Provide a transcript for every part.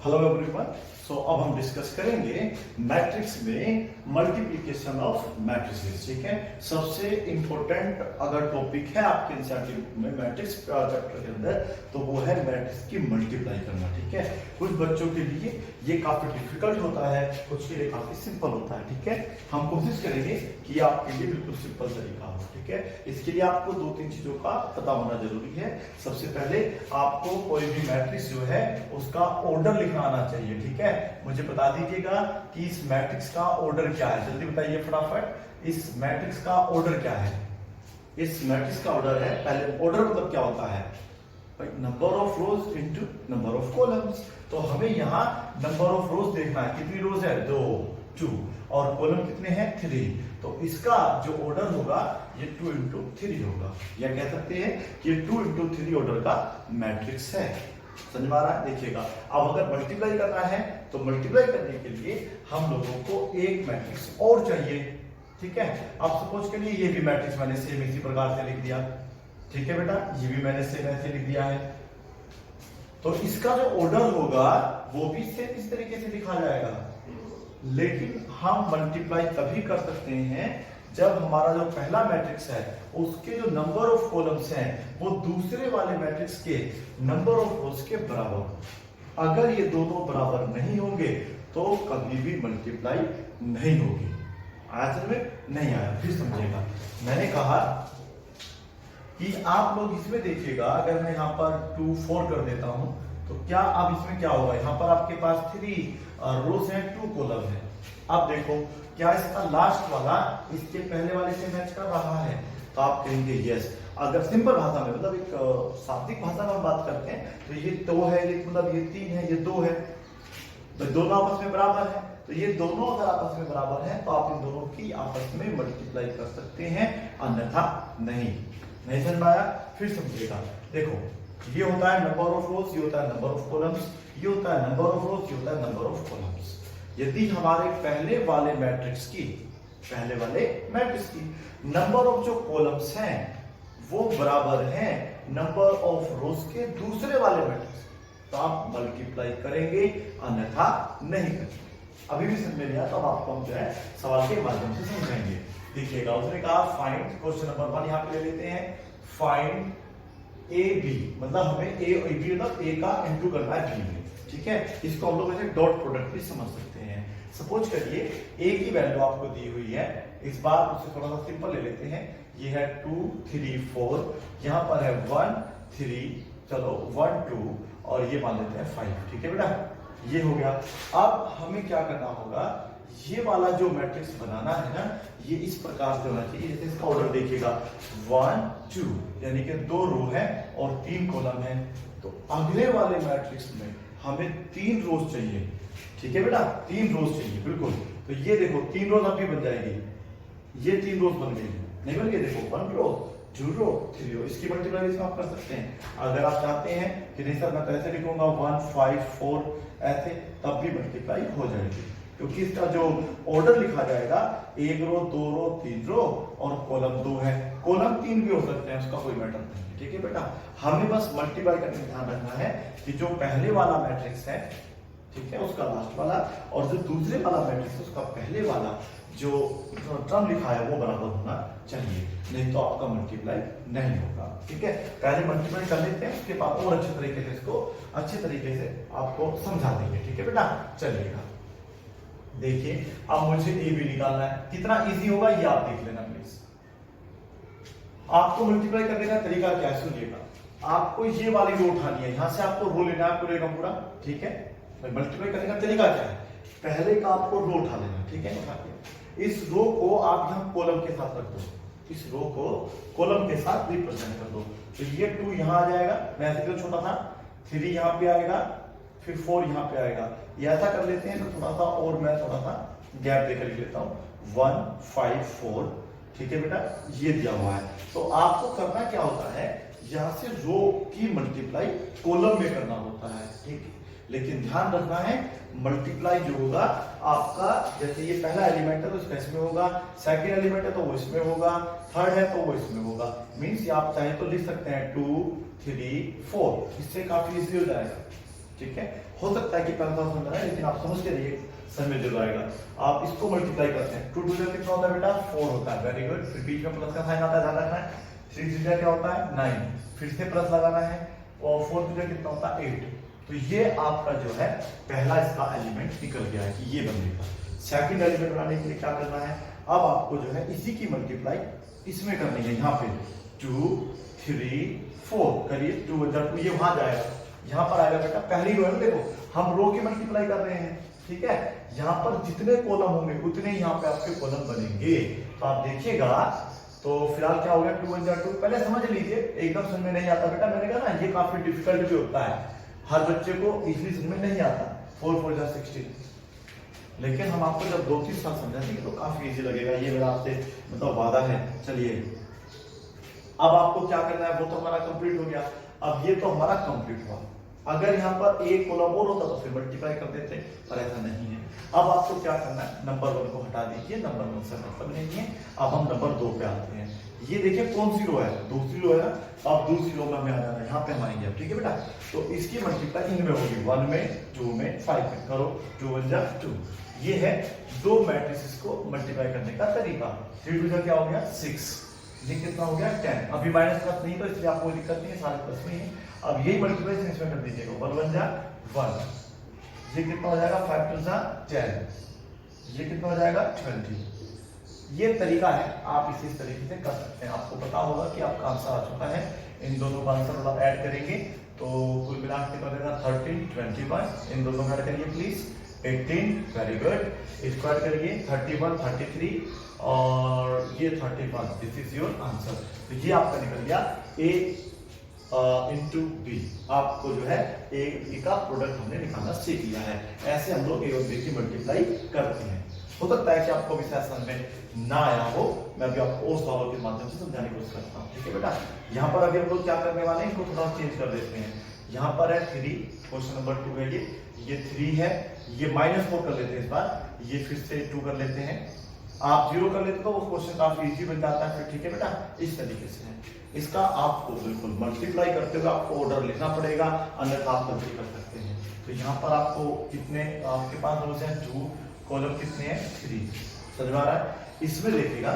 Hello everyone. सो अब हम discuss करेंगे मैट्रिक्स में मल्टीप्लिकेशन ऑफ मैट्रिसेस। ठीक है, सबसे इंपॉर्टेंट अगर टॉपिक है आपके एनसीईआरटी बुक में मैट्रिक्स चैप्टर के अंदर तो वो है मैट्रिक्स की मल्टीप्लाई करना। ठीक है, कुछ बच्चों के लिए ये काफी डिफिकल्ट होता है, कुछ के लिए काफी सिंपल होता है। ठीक है, हम कोशिश करेंगे कि आपके लिए बिल्कुल सिंपल तरीका हो। ठीक है, इसके लिए आपको दो तीन चीजों का पता होना जरूरी है। सबसे पहले आपको कोई भी मैट्रिक्स जो है उसका ऑर्डर लिखना आना चाहिए। ठीक है, मुझे बता दीजिएगा कि इस मैट्रिक्स का ऑर्डर क्या है, जल्दी बताइए फटाफट। इस मैट्रिक्स का ऑर्डर क्या है? इस मैट्रिक्स का ऑर्डर है, पहले ऑर्डर मतलब क्या होता है भाई, number of rose into number of columns. तो हमें यहाँ नंबर ऑफ रोज देखना है, कितनी रोज है? 2 और कॉलम कितने हैं? 3। तो इसका जो ऑर्डर होगा ये 2 इंटू 3 होगा, या कह सकते हैं कि 2 इंटू 3 ऑर्डर का मैट्रिक्स है। समझ में आ रहा है? देखिएगा, अब अगर मल्टीप्लाई करना है तो मल्टीप्लाई करने के लिए हम लोगों को एक मैट्रिक्स और चाहिए। ठीक है, अब सपोज के लिए ये भी मैट्रिक्स मैंने सेम इसी प्रकार से लिख दिया। ठीक है बेटा, ये भी मैंने सेम ऐसे लिख दिया है, तो इसका जो ऑर्डर होगा वो भी सेम इस तरीके से लिखा जाएगा। लेकिन हम मल्टीप्लाई तभी कर सकते हैं जब हमारा जो पहला मैट्रिक्स है उसके जो नंबर ऑफ कॉलम्स हैं वो दूसरे वाले मैट्रिक्स के नंबर ऑफ रोज के बराबर हो। अगर ये दोनों बराबर नहीं होंगे तो कभी भी मल्टीप्लाई नहीं होगी। आया समझ में? नहीं आया फिर समझिएगा। मैंने कहा कि आप लोग इसमें देखिएगा, अगर मैं यहाँ पर 2 4 कर देता हूं तो क्या अब इसमें क्या होगा? यहाँ पर आपके पास 3 रोज हैं, 2 कॉलम है। अब देखो क्या इसका लास्ट वाला इसके पहले वाले से मैच कर रहा है? तो आप कहेंगे यस। अगर सिंपल भाषा में मतलब एक शाब्दिक भाषा में हम बात करते हैं तो ये 2 है, ये मतलब ये 3 है, ये 2 है, तो दोनों आपस में बराबर है। तो ये दोनों अगर आपस में बराबर है तो आप इन दोनों की आपस में मल्टीप्लाई कर सकते हैं, अन्यथा नहीं। नहीं समझ में आया? फिर समझिएगा। देखो ये होता है नंबर ऑफ रोज, ये होता है नंबर ऑफ कॉलम्स, ये होता है नंबर ऑफ रोज, ये होता है नंबर ऑफ कॉलम्स। यदि हमारे पहले वाले मैट्रिक्स की नंबर ऑफ जो कॉलम्स हैं वो बराबर हैं नंबर ऑफ रोज के दूसरे वाले मैट्रिक्स, तो आप मल्टीप्लाई करेंगे, अन्यथा नहीं करेंगे। अभी भी समझ में नहीं आया तो आपको हम जो है सवाल के माध्यम से समझाएंगे। देखिएगा, उसने कहा फाइंड, क्वेश्चन नंबर 1 यहाँ पे ले लेते हैं, फाइंड ए बी, मतलब हमें ए और बी मतलब ए का इंटू करना है बी में। ठीक है, इसको हम लोग ऐसे डॉट प्रोडक्ट भी समझ सकते हैं। सपोज करिए ए की वैल्यू आपको दी हुई है, इस बार उससे थोड़ा सा सिंपल ले लेते हैं। ये है 2 3 4, यहाँ पर है 1 3, चलो 1 2 और ये मान लेते हैं 5। ठीक है बेटा, ये हो गया। अब हमें क्या करना होगा, ये वाला जो मैट्रिक्स बनाना है ना, ये इस प्रकार से होना चाहिए। जैसे इसका ऑर्डर देखिएगा 1 2, यानी कि 2 रो है और 3 कॉलम है। तो अगले वाले मैट्रिक्स में हमें 3 रोज चाहिए। ठीक है बेटा, 3 रोज चाहिए बिल्कुल। तो ये देखो 3 रोज अभी बन जाएगी, ये 3 रोज बन गई, नहीं बन गई? देखो 1 रो 2 रो 3 रो, इसकी मल्टीप्लिकेशन आप कर सकते हैं। अगर आप चाहते हैं कि नहीं सर मैं तो ऐसे लिखूंगा 1 5 4 ऐसे, तब भी मल्टीप्लाई हो जाएगी, क्योंकि इसका जो ऑर्डर लिखा जाएगा 1 रो 2 रो 3 रो और कॉलम 2 है। कॉलम 3 भी हो सकते हैं, उसका कोई मैटर नहीं। ठीक है बेटा, हमें बस मल्टीप्लाई करने में ध्यान रखना है कि जो पहले वाला मैट्रिक्स है, ठीक है, उसका लास्ट वाला, और जो दूसरे वाला मैट्रिक्स है उसका पहले वाला जो टर्म लिखा है वो बराबर होना चाहिए, नहीं तो आपका मल्टीप्लाई नहीं होगा। ठीक है, पहले मल्टीप्लाई कर लेते हैं, उसके बाद और अच्छे तरीके से इसको अच्छे तरीके से आपको समझा देंगे। ठीक है बेटा, चलिएगा देखिए, अब मुझे ए बी निकालना है। कितना इजी होगा ये आप देख लेना प्लीज। आपको मल्टीप्लाई करने का तरीका क्या है सुनिएगा, आपको ये वाली रो उठानी है, यहां से आपको रो लेना है पूरे का पूरा। ठीक है, मल्टीप्लाई करने का तरीका क्या है, पहले का आपको रो उठा लेना। ठीक है, उठा के इस रो को आप यहाँ कॉलम के साथ रख दो, इस रो को कॉलम के साथ रिप्रेजेंट कर दो। तो ये 2 यहाँ आ जाएगा, मैं ऐसे तो छोटा था, 3 यहाँ पे आएगा, फिर 4 यहाँ पे आएगा। ये ऐसा कर लेते हैं तो थोड़ा सा और मैं थोड़ा सा गैप देकर लिख लेता हूँ 1 5 4। ठीक है बेटा, ये दिया हुआ है। तो आपको करना क्या होता है, यहाँ से रो की मल्टीप्लाई कॉलम में करना होता है। ठीक है, लेकिन ध्यान रखना है मल्टीप्लाई जो होगा आपका, जैसे ये पहला एलिमेंट है तो इसका इसमें होगा, सेकंड एलिमेंट है तो वो इसमें होगा, थर्ड है तो वो इसमें होगा। मींस आप चाहे तो लिख सकते हैं 2 3 4, इससे काफी इजी हो जाएगा। ठीक है, हो सकता है कि पहला समझ में आए, लेकिन आप समझते रहिए, समझ में जरूर आएगा। आप इसको मल्टीप्लाई करते हैं, 2 2 कितना होता है बेटा 4 होता है, वेरी गुड। फिर बीच में प्लस का साइन आता है, ध्यान रखना है। 6 3 क्या होता है 9, फिर से प्लस लगाना है, और 4 2 कितना होता है 8। तो ये आपका जो है पहला इसका एलिमेंट निकल गया है कि ये बनेगा। सेकंड एलिमेंट बनाने के लिए क्या करना है, अब आपको जो है इसी की मल्टीप्लाई इसमें करनी है, यहाँ पे 2 3 4 करिए, 2 2 ये वहां जाएगा, यहाँ पर आएगा बेटा पहली रो है ना, देखो हम रो की मल्टीप्लाई कर रहे हैं, ठीक है। यहाँ पर जितने कॉलम होंगे उतने यहाँ पे आपके कॉलम बनेंगे। तो आप देखिएगा, तो फिलहाल क्या हो गया 2 1 2, पहले समझ लीजिए, एकदम समझ में नहीं आता बेटा, मैंने कहा ना ये काफी डिफिकल्ट भी होता है, हर बच्चे को इजीली समझ में नहीं आता। 4 4 16, लेकिन हम आपको जब 2-3 साल समझा देंगे तो काफी इजी लगेगा, ये मेरा आपसे मतलब वादा है। चलिए अब आपको क्या करना है, वो तो हमारा कंप्लीट हो गया। अब ये तो हमारा कंप्लीट हुआ, अगर यहाँ पर एक कॉलम और होता तो फिर मल्टीप्लाई कर देते, पर ऐसा नहीं है। अब आपको क्या करना है, नंबर 1 को हटा दीजिए, नंबर 1 से मतलब नहीं है। अब हम नंबर 2 पे आते हैं। ये देखिए कौन सी रो है, दूसरी रो है ना, अब दूसरी रो में हमें आ जाना है, यहाँ पे हम आएंगे, ठीक है बेटा। तो इसकी मल्टीप्लाई इनमें होगी, 1 में 2 में 5 में, करो 2 1 2। ये है दो मैट्रिसेस को मल्टीप्लाई करने का तरीका। 3 2 क्या हो गया 6, ये कितना हो गया 10। अभी माइनस प्लस नहीं, तो इसलिए आपको दिक्कत नहीं है, सारे प्लस में ही। अब यही मल्टीप्लिकेशन इसमें कर दीजिएगा, 1 1 1, ये कितना हो जाएगा 5 2 10, ये कितना हो जाएगा 20। ये तरीका है, आप इसे इस तरीके से कर सकते हैं। आपको पता होगा कि आपका आंसर आ चुका है, इन दोनों का आंसर आप ऐड करेंगे तो कुल मिला के बनेगा 13 21। इन दोनों का ऐड करिए प्लीज, 18, वेरी गुड। इसको ऐड करिए 31 33 और ये 31, दिस इज योर आंसर। तो ये आपका निकल गया A इंटू बी। आपको जो है ए बी का प्रोडक्ट हमने निकालना सीख लिया है। ऐसे हम लोग ए और बी की मल्टीप्लाई करते हैं। हो सकता है कि आपको भी समझ में ना आया हो, मैं अभी आपको और सवालों के माध्यम से समझाने की कोशिश करता हूँ, ठीक है बेटा। यहाँ पर अभी हम लोग क्या करने वाले हैं, इनको थोड़ा चेंज कर देते हैं। यहाँ पर है 3, क्वेश्चन नंबर 2 है ये 3 है, ये -4 कर लेते हैं इस बार, ये फिर से 2 कर लेते हैं। आप 0 कर लेते तो वो क्वेश्चन काफी इजी बन जाता है फिर, ठीक है बेटा। इस तरीके से है, इसका आपको बिल्कुल मल्टीप्लाई करते हुए आपको ऑर्डर लिखना पड़ेगा, अन्यथा आप गलती कर सकते हैं। तो यहाँ पर आपको कितने आपके पास रोज हैं 2, कॉलम कितने हैं 3, समझ में आ रहा है। इसमें देखिएगा,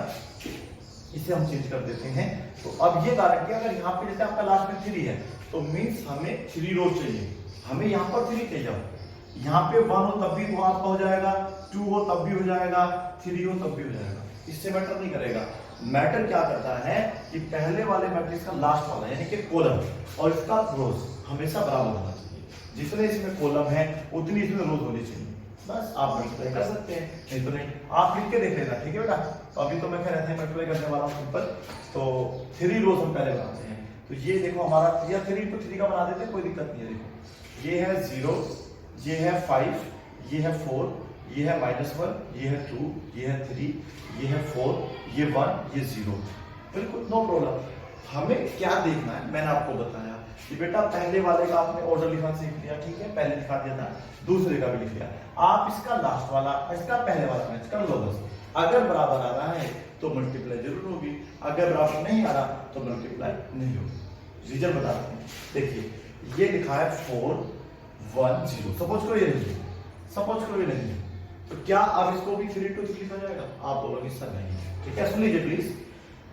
इसे हम चेंज कर देते हैं। तो अब ये कारण कि अगर यहाँ पे जैसे आपका लास्ट में 3 है तो मीन्स हमें 3 रोज चाहिए, हमें यहाँ पर 3 चाहिए। यहाँ पे 1 हो तब भी वो आपका हो जाएगा, 2 हो तब भी हो जाएगा, 3 हो तब भी हो जाएगा, इससे मैटर नहीं करेगा। मैटर क्या करता है कि पहले वाले मैट्रिक्स का लास्ट वाला यानी कि कॉलम और इसका रोज हमेशा बराबर होना चाहिए। जितने इसमें कॉलम है उतनी इसमें रोज होनी चाहिए, बस आप मल्टीप्लाई कर सकते हैं, नहीं तो नहीं। आप लिख के देख लेना, ठीक है बेटा। तो अभी तो मैं कह रहा था मल्टीप्लाई करने वाला हूँ सिंपल। तो 3 रोज हम पहले बनाते हैं। तो ये देखो हमारा 3 तो 3 का बना देते हैं, कोई दिक्कत नहीं है। देखो ये है 0, ये है 5, ये है 4, ये है -1, ये है 2, ये है 3, ये है 4, ये 1, ये 0, बिल्कुल नो प्रॉब्लम। हमें क्या देखना है, मैंने आपको बताया कि बेटा पहले वाले का आपने ऑर्डर लिखना सीख लिया, ठीक है, पहले लिखा दिया था, दूसरे का भी लिख लिया। आप इसका लास्ट वाला इसका पहले वाला मैच कर लो बस। अगर बराबर आ रहा है तो मल्टीप्लाई जरूर होगी, अगर बराबर नहीं आ रहा तो मल्टीप्लाई नहीं होगी। रीजन बताते हैं, देखिए ये लिखा है 4 1 0, सपोज करो ये नहीं है, सपोज करो ये नहीं है, तो क्या अब इसको भी 3 2 3 लिखा जाएगा? आप बोलोगे सर नहीं, ठीक है, सुन लीजिए प्लीज।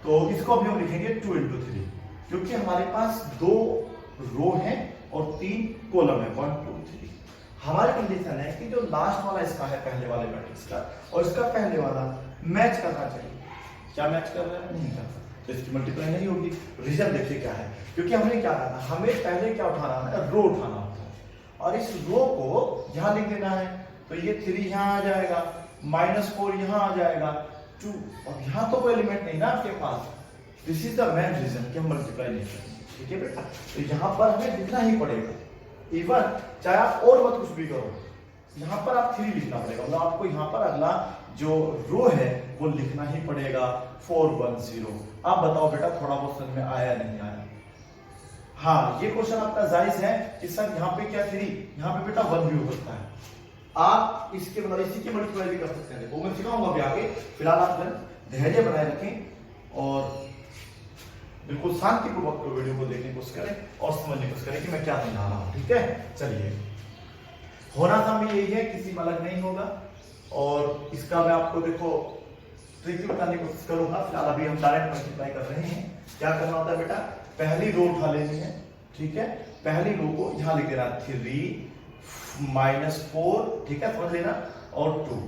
तो इसको अभी हम लिखेंगे 2 × 3, क्योंकि हमारे पास 2 रो है और 3 कॉलम है, 1 2 3। हमारी कंडीशन है कि जो लास्ट वाला इसका है पहले वाले मैट्रिक्स का और इसका पहले वाला मैच करना चाहिए। क्या मैच कर रहा है? नहीं कर सकता, तो इसकी मल्टीप्लाई नहीं होगी। रीजन देखिए क्या है, क्योंकि हमने क्या करना, हमें पहले क्या उठाना है, रो उठाना होता है, और इस रो को यहां लिख देना है। तो ये 3 यहाँ आ जाएगा, -4 यहाँ आ जाएगा, 2, और यहाँ तो कोई एलिमेंट नहीं ना आपके पास। This is the main reason कि हम मल्टीप्लाई नहीं करेंगे, ठीक है बेटा। तो यहाँ पर हमें लिखना ही पड़ेगा, इवन चाहे आप और मत कुछ भी करो, यहाँ पर आप 3 लिखना पड़ेगा, मतलब आपको यहाँ पर अगला जो रो है वो लिखना ही पड़ेगा 4 1 0। आप बताओ बेटा थोड़ा बहुत समझ में आया नहीं आया? हाँ, ये क्वेश्चन आपका जायज है कि सर यहाँ पे क्या 3, यहाँ पे बेटा 1 भी हो सकता है। आप इसके मतलब इसी की मल्टीप्लाई भी कर सकते हैं, वो मैं सिखाऊंगा अभी आगे। फिलहाल आप धैर्य बनाए रखें और बिल्कुल शांतिपूर्वक वीडियो को देखने की कोशिश करें और समझने की कोशिश करें कि मैं क्या समझा रहा हूं, ठीक है। चलिए होना सब में यही है, किसी में अलग नहीं होगा। और इसका मैं आपको देखो ट्रिक बताने की कोशिश करूंगा। फिलहाल अभी हम डायरेक्ट मल्टीप्लाई कर रहे हैं। क्या करना होता है बेटा, पहली रो उठा लेनी है, ठीक है। पहली रो को यहां लिख देना 3 माइनस 4, ठीक है, समझ लेना, और 2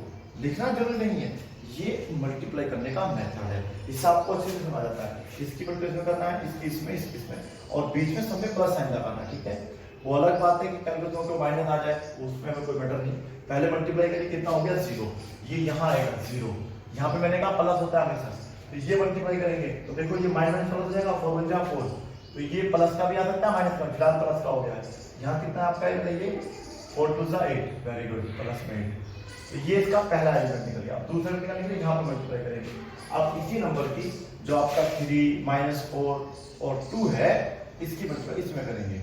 लिखना जरूरी नहीं है, ये मल्टीप्लाई करने का मेथड है, इससे आपको अच्छे से समझ आता है। इसकी मल्टीप्लाई करना है, इसकी इसमें, इसकी इसमें, और बीच में सब में प्लस साइन लगाना, ठीक है। वो अलग बात है कि कैलकुलेटर में माइनस आ जाए, उसमें हमें कोई मैटर नहीं। पहले मल्टीप्लाई करिए, कितना हो गया 0, ये यहाँ आएगा 0, यहाँ पे मैंने कहा प्लस होता है हमेशा, तो ये मल्टीप्लाई करेंगे तो देखो ये माइनस प्लस हो जाएगा, 4 बन जाएगा 4, तो ये प्लस का भी आ सकता है माइनस का, फिलहाल प्लस का हो गया है। यहाँ कितना आपका है बताइए, 4 2 8, वेरी गुड, प्लस में 8, तो ये इसका पहला एलिमेंट निकल गया। अब दूसरा निकालने के लिए यहाँ पे मल्टीप्लाई करेंगे। अब इसी नंबर की जो आपका 3 माइनस 4 और 2 है, इसकी मल्टीप्लाई इसमें करेंगे,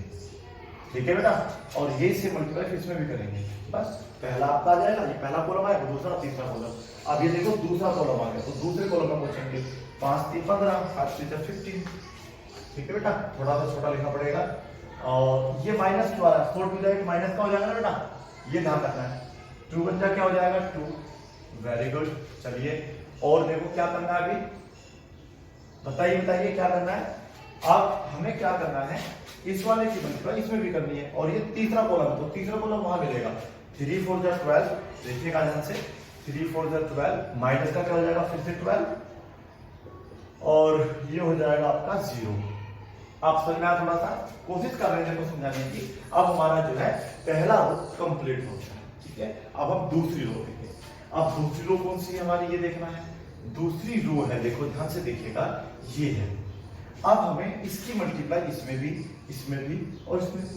ठीक है बेटा, और ये से मल्टीप्लाई इसमें भी करेंगे। बस पहला आपका आ जाएगा, ये पहला कॉलम आएगा, दूसरा तीसरा कॉलम। अब ये देखो दूसरा कॉलम आ गया, तो दूसरे कॉलम में पूछेंगे 5 3 15, 7 3 15, ठीक है बेटा, थोड़ा सा छोटा लिखना पड़ेगा। और ये माइनस क्यों आ रहा है, 4 2 8 माइनस का हो जाएगा ना बेटा, ये ध्यान रखना है। 2 बन जा क्या हो जाएगा 2, वेरी गुड। चलिए और देखो क्या करना है अभी, बताइए बताइए क्या करना है। अब हमें क्या करना है, इस वाले की मल्टीप्लाई इसमें भी करनी है, और ये तीसरा कॉलम है, तो तीसरा कॉलम वहां मिलेगा। 3 4 12, देखिएगा ध्यान से, 3 4 12, माइनस का क्या हो जाएगा फिर से 12, और ये हो जाएगा आपका 0। आप समझ में आया, थोड़ा सा कोशिश कर रहे थे को समझाने की। अब हमारा जो है पहला रो कंप्लीट हो गया, ठीक है। अब हम दूसरी रो देखेंगे। अब दूसरी रो कौन सी है हमारी, ये देखना है। दूसरी रो है, देखो ध्यान से देखिएगा, ये है। अब हमें इसकी मल्टीप्लाई इसमें भी और इसमें भी,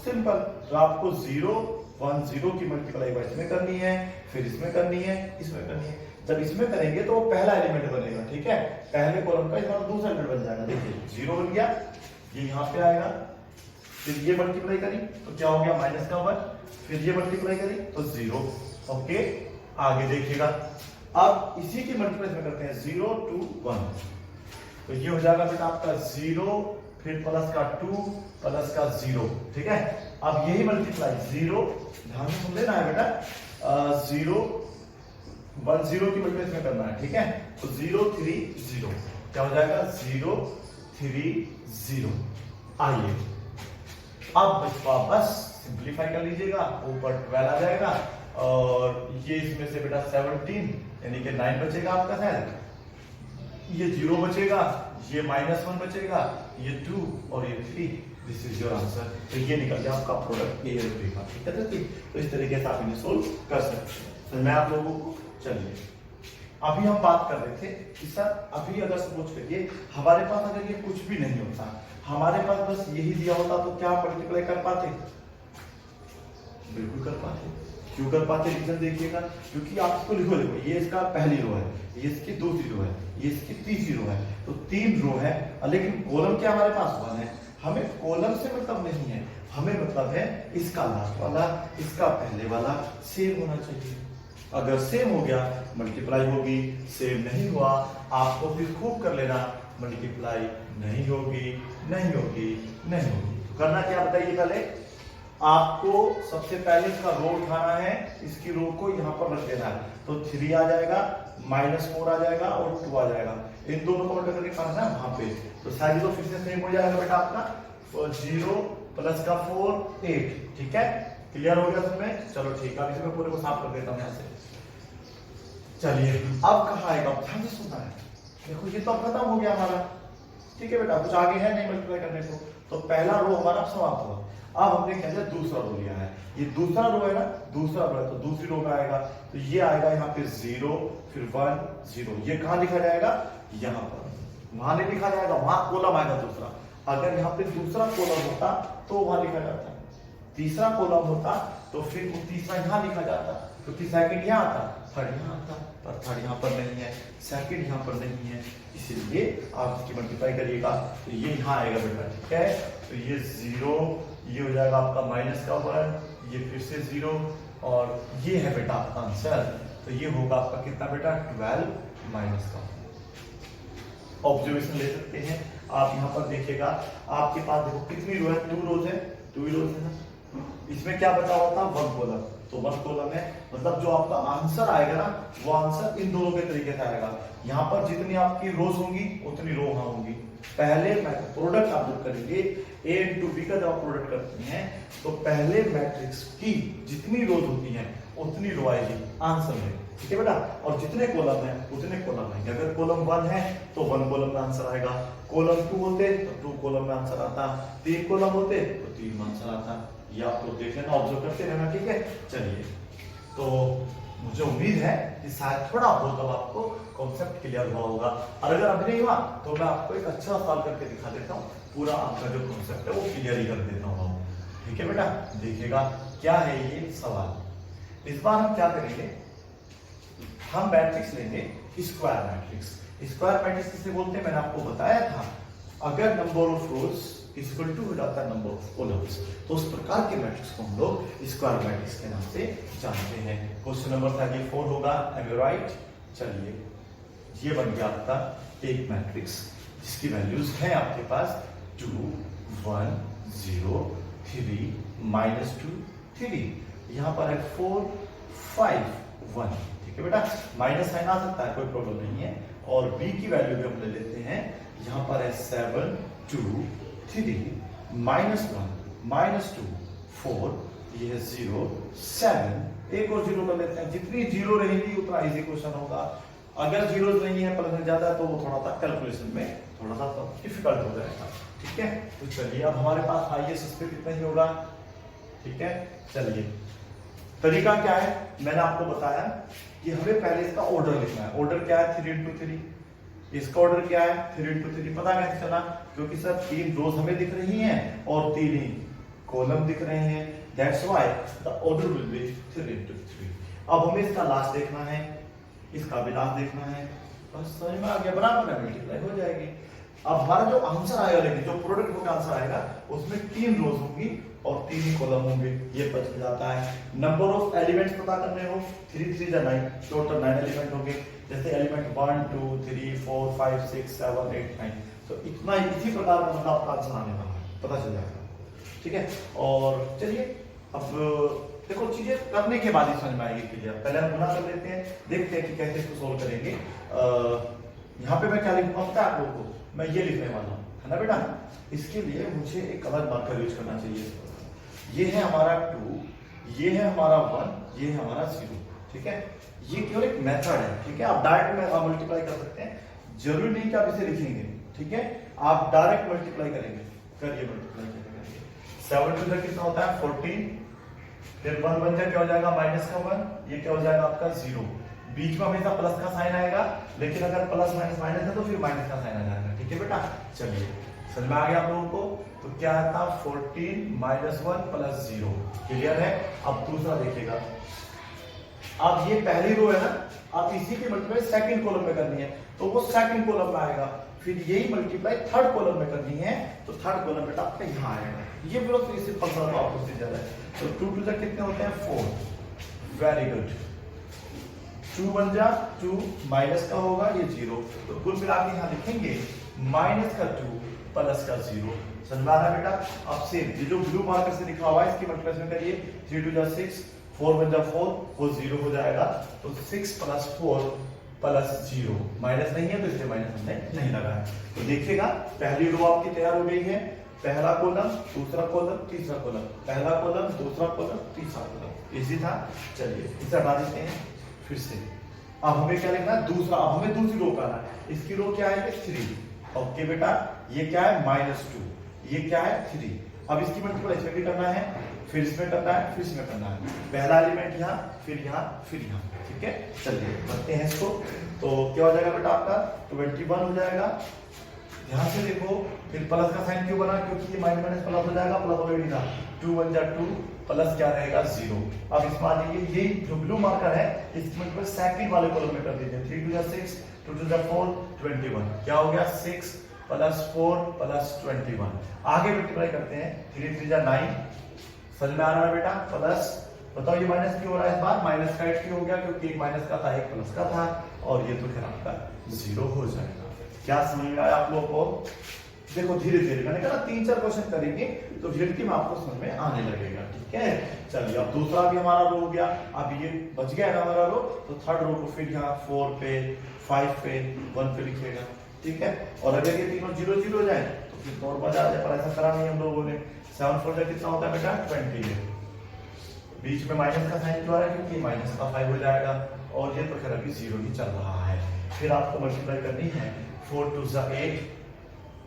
सिंपल। तो आपको 0 1 0 की मल्टीप्लाई इसमें करनी है, फिर इसमें करनी है, इसमें करनी है। जब इसमें करेंगे तो वो पहला एलिमेंट बनेगा, ठीक है, पहले कॉलम का इसमें दूसरा एलिमेंट बन जाएगा। देखिए 0 बन गया, ये यहाँ पे आएगा, फिर ये मल्टीप्लाई करी तो क्या हो गया माइनस का 1, फिर ये मल्टीप्लाई करी तो 0, ओके। आगे देखिएगा, अब इसी की मल्टीप्लाई में करते हैं 0 2 1, तो ये हो जाएगा बेटा आपका 0, फिर प्लस का 2 प्लस का 0, ठीक है। अब यही मल्टीप्लाई 0, ध्यान से सुन लेना है बेटा, 0 1 0 की मल्टीप्लाई में करना है, ठीक है। तो 0 3 0 क्या हो जाएगा 0 3 0। आइए अब वापस सिंप्लीफाई कर लीजिएगा, ऊपर 12 आ जाएगा, और ये इसमें से बेटा 17 यानी कि 9 बचेगा आपका शायद, ये 0 बचेगा, ये -1 बचेगा, ये 2 और ये 3, दिस इज योर आंसर। तो ये निकल गया आपका प्रोडक्ट ए और बी का, ठीक है। तो इस तरीके से आप इन्हें सोल्व कर सकते हैं। तो मैं आप लोगों को, चलिए अभी हम बात कर रहे थे कि सर अभी अगर सपोज करिए हमारे पास अगर ये कुछ भी नहीं होता, हमारे पास बस यही दिया होता, तो क्या मल्टीप्लाई कर पाते, बिल्कुल कर पाते। क्यों कर पाते, रीजन देखिएगा, क्योंकि आप इसको लिखो, देखो ये इसका पहली रो है, ये इसकी दूसरी रो है, ये इसकी तीसरी रो है, तो 3 रो है, लेकिन कॉलम क्या हमारे पास 1 है। हमें कॉलम से मतलब नहीं है, हमें मतलब है इसका लास्ट वाला, इसका पहले वाला सेम होना चाहिए। अगर सेम हो गया मल्टीप्लाई होगी, सेम नहीं हुआ आपको फिर खूब कर लेना, मल्टीप्लाई नहीं होगी नहीं होगी नहीं होगी। करना क्या बताइए, पहले आपको सबसे पहले इसका रो उठाना है, इसकी रो को यहाँ पर रख देना है, तो 3 आ जाएगा, -4 आ जाएगा और 2 आ जाएगा, इन दोनों को उल्टा करके पाना है वहां पे, तो शायद तो फिर से सेम हो जाएगा बेटा आपका, 0 प्लस का 4 8, ठीक है। क्लियर हो गया तुम्हें, चलो ठीक है, इसमें पूरे को साफ कर देता हूँ यहाँ से। चलिए अब कहाँ आएगा, ध्यान से सुनना है, देखो ये तो अब खत्म हो गया हमारा, ठीक है बेटा, कुछ आगे है नहीं मल्टीप्लाई करने को, तो पहला रो हमारा समाप्त हुआ। अब हमने क्या है दूसरा रो लिया है, ये दूसरा रो है ना, दूसरा रो है, तो दूसरी रो का आएगा, तो ये आएगा यहाँ पे 0 फिर 1 0, ये कहाँ लिखा जाएगा, यहाँ पर, वहां नहीं लिखा जाएगा, वहां कॉलम आएगा दूसरा। अगर यहाँ पे दूसरा कॉलम होता तो वहां लिखा जाता, तीसरा कॉलम होता तो फिर वो तीसरा यहाँ लिखा जाता, क्योंकि सेकंड यहाँ आता, थर्ड यहाँ आता, पर थर्ड यहाँ पर नहीं है, सेकंड यहाँ पर नहीं है, इसीलिए आप इसकी मल्टीप्लाई करिएगा, तो ये यहाँ आएगा बेटा, ठीक है। तो ये 0, ये हो जाएगा आपका माइनस का 1, ये फिर से 0, और ये है बेटा आपका आंसर। तो ये होगा आपका कितना बेटा 12 माइनस का। ऑब्जर्वेशन ले सकते हैं आप, यहाँ पर देखिएगा आपके पास देखो कितनी रो है, 2 रोज है, 2 रोज है ना, इसमें क्या बचा हुआ था, वन कॉलम, तो वन कॉलम है, मतलब जो आपका आंसर आएगा ना वो आंसर इन दोनों के तरीके से आएगा। यहाँ पर जितनी आपकी रोज होंगी उतनी रो वहां होंगी। पहले प्रोडक्ट आप जब करेंगे ए इंटू बी का जब आप प्रोडक्ट करते हैं तो पहले मैट्रिक्स की जितनी रोज होती हैं उतनी रो आएगी आंसर में, ठीक है बेटा। और जितने कॉलम है उतने कॉलम आएंगे। अगर कॉलम 1 है तो 1 कॉलम में आंसर आएगा, कॉलम 2 होते तो 2 कॉलम में आंसर आता, 3 कॉलम होते तो 3 में आंसर आता। ये आप लोग देख लेना, ऑब्जर्व करते रहना, ठीक है। चलिए, तो मुझे उम्मीद है कि शायद थोड़ा बहुत अब आपको कॉन्सेप्ट क्लियर हुआ होगा, और अगर अभी नहीं हुआ तो मैं आपको एक अच्छा सवाल करके दिखा देता हूँ, पूरा आपका जो कॉन्सेप्ट है वो क्लियर ही कर देता हूँ, ठीक है बेटा। देखिएगा क्या है ये सवाल। इस बार हम क्या करेंगे, हम मैट्रिक्स लेंगे स्क्वायर मैट्रिक्स। स्क्वायर मैट्रिक्स किसे बोलते हैं मैंने आपको बताया था, अगर number of rows equal to हो जाता है नंबर ऑफ कॉलम्स, तो उस प्रकार के मैट्रिक्स को हम लोग स्क्वायर मैट्रिक्स के नाम से जानते हैं। क्वेश्चन नंबर 34 होगा, एम यू राइट। चलिए, ये बन गया आपका एक मैट्रिक्स जिसकी वैल्यूज है आपके पास 2 1 0 3 -2 3, यहाँ पर है 4 5 1, ठीक है बेटा। माइनस साइन आ सकता है, कोई प्रॉब्लम नहीं है। और b की वैल्यू भी हम ले लेते हैं, यहाँ पर है 7 2 3 -1 -2 4, ये है 0 7, एक और 0 कर लेते हैं। जितनी 0 रहेगी उतना इजी क्वेश्चन होगा। अगर 0 नहीं है प्लस में ज्यादा है तो वो थोड़ा सा कैलकुलेशन में थोड़ा सा डिफिकल्ट हो जाएगा, ठीक है। तो चलिए, अब हमारे पास आइए सस्ते कितना ही होगा, ठीक है। चलिए, तरीका क्या है मैंने आपको बताया कि हमें पहले इसका ऑर्डर लिखना है। ऑर्डर क्या है, 3 × 3। इसका ऑर्डर क्या है, 3 × 3। पता कैसे चला, क्योंकि सर 3 रोज हमें दिख रही हैं और 3 ही कॉलम दिख रहे हैं, that's why the order will be 3 × 3। अब हमें इसका लास्ट देखना है, इसका भी लास्ट देखना है, बस समझ में आ गया, बराबर है, मल्टीप्लाई हो जाएगी। अब हमारा जो आंसर आएगा, लेकिन जो प्रोडक्ट होगा आंसर आएगा उसमें 3 रोज होंगी और 3 ही कॉलम होंगे, ये बच जाता है। नंबर ऑफ एलिमेंट्स पता करने हो, 3 3 9, टोटल 9 एलिमेंट होंगे। जैसे एलिमेंट 1 2 3 4 5 6 7 8 9, तो इतना इसी प्रकार का मतलब आपका आंसर आने वाला है, पता चल जाएगा, ठीक है। और चलिए, अब देखो चीजें करने के बाद ही समझ में आएगी क्लियर। पहले हम गुना कर लेते हैं, देखते हैं कि कैसे इसको सोल्व करेंगे। यहाँ पे मैं क्या लिखूंगा पता है आप लोगों को, मैं ये लिखने वाला हूँ, है ना बेटा। इसके लिए मुझे एक अलग मार्कर यूज करना चाहिए। ये है हमारा 2, ये है हमारा 1, ये है हमारा 0, ठीक है। ये केवल एक मेथड है, ठीक है। आप डायरेक्ट में मल्टीप्लाई कर सकते हैं, जरूरी नहीं कि आप इसे लिखेंगे, ठीक है। आप डायरेक्ट मल्टीप्लाई करेंगे, करिए मल्टीप्लाई करेंगे। 7 2 कितना होता है 14, फिर 1 बन जाए क्या हो जाएगा माइनस का 1, ये क्या हो जाएगा आपका 0। बीच में हमेशा प्लस का साइन आएगा, लेकिन अगर प्लस माइनस माइनस है तो फिर माइनस का साइन आ जाएगा, ठीक है बेटा। चलिए, समझ में आ गया आप लोगों को। तो क्या था 14 -1 + 0, क्लियर है। अब दूसरा देखिएगा, अब ये पहली रो है ना, आप इसी की मल्टीप्लाई सेकंड कॉलम में करनी है तो वो सेकंड कॉलम में आएगा। फिर यही मल्टीप्लाई थर्ड कॉलम में करनी है तो थर्ड कॉलम बेटा आपका यहाँ आएगा। ये बिल्कुल इसी पंद्रह को आपको से ज्यादा है। तो 2 2 जा कितने होते हैं 4, वेरी गुड। 2 1 जा 2, माइनस का होगा ये 0, तो कुल मिला के यहाँ लिखेंगे माइनस का 2 प्लस का 0। समझ में आ रहा है बेटा। अब सेम ये जो ब्लू मार्कर से लिखा हुआ है इसकी मल्टीप्लिकेशन करिए, 3 2 जा 6, 4 1 जा 4, वो 0 हो जाएगा। तो 6 + 4 + 0, माइनस नहीं है तो इसलिए माइनस हमने नहीं लगाया। तो देखिएगा पहली रो आपकी तैयार हो गई है, पहला कॉलम, दूसरा कॉलम, तीसरा कॉलम, पहला कॉलम, दूसरा कॉलम, तीसरा कॉलम, इजी था। चलिए इसे हटा देते हैं फिर से। अब हमें क्या लिखना है दूसरा, अब हमें दूसरी रो का है। इसकी रो क्या है 3, ओके बेटा। ये क्या है -2, ये क्या है 3। अब इसकी मल्टीप्लाई इसमें भी करना है, फिर इसमें करना है, फिर इसमें करना है। पहला एलिमेंट यहाँ, फिर यहाँ, फिर यहाँ, ठीक है। चलिए करते हैं इसको। तो क्या हो जाएगा बेटा आपका 21 हो जाएगा। ध्यान से देखो, फिर प्लस का साइन क्यों बना, क्योंकि ये माइनस माइनस प्लस हो जाएगा, प्लस ऑलरेडी था। 2 1 जा 2, प्लस क्या रहेगा 0। अब इसमें आ जाइए, ये जो ब्लू मार्कर है इसमें मतलब सेकंड वाले कॉलम में कर दीजिए। 3 2 जा 6, 2 2 जा 4, 21। क्या हो गया 6 + 4 + 21। आगे मल्टीप्लाई करते हैं, 3 3 जा 9, समझ में आ रहा है बेटा। प्लस बताओ ये माइनस क्यों हो रहा है इस बार, माइनस का 8 क्यों हो गया, क्योंकि एक माइनस का था एक प्लस का था, और ये तो फिर आपका 0 हो जाएगा। क्या समझ में आया आप लोगों को। देखो धीरे धीरे मैंने कहा 3-4 क्वेश्चन करेंगे तो रियलिटी में आपको समझ में आने लगेगा, ठीक है। चलिए अब दूसरा भी हमारा रो हो गया, अब ये बच गया ना हमारा रो, तो थर्ड रो को फिर यहाँ 4 पे 5 पे 1 पे लिखेगा, ठीक है। और अगर ये तीनों 0 0 हो जाए तो फिर तो और मजा आ जाए, पर ऐसा करा नहीं हम लोगों ने। 7 4 जा कितना होता है बेटा 20 है, बीच में माइनस का साइन क्यों आ रहा है, क्योंकि माइनस का 5 हो जाएगा, और ये तो खैर अभी 0 ही चल रहा है। फिर आपको मल्टीप्लाई करनी है, 4 2 जा 8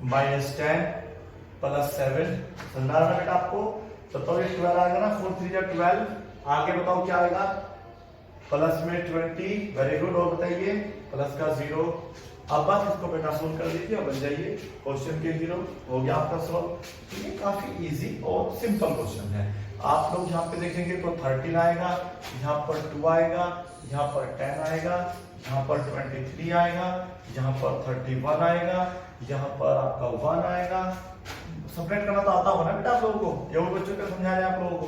-10 +7, समझा रहा बेटा आपको। तो 12 आएगा ना, 4 3 जा 12, आगे बताओ क्या आएगा, प्लस में 20, वेरी गुड। और बताइए प्लस का 0। अब बस इसको बेटा सोल्व कर दीजिए और बन जाइए क्वेश्चन के हीरो, हो गया आपका सॉल्व। ये काफी इजी और सिंपल क्वेश्चन है। आप लोग यहाँ पे देखेंगे तो 13 आएगा, यहाँ पर 2 आएगा, यहाँ पर 10 आएगा, यहाँ पर 23 आएगा, यहाँ पर 31 आएगा, यहाँ पर आपका 1 आएगा। सबट्रैक्ट करना तो आता होगा ना बेटा आप लोगों को, ये वो बच्चों को समझा रहे हैं आप लोगों को,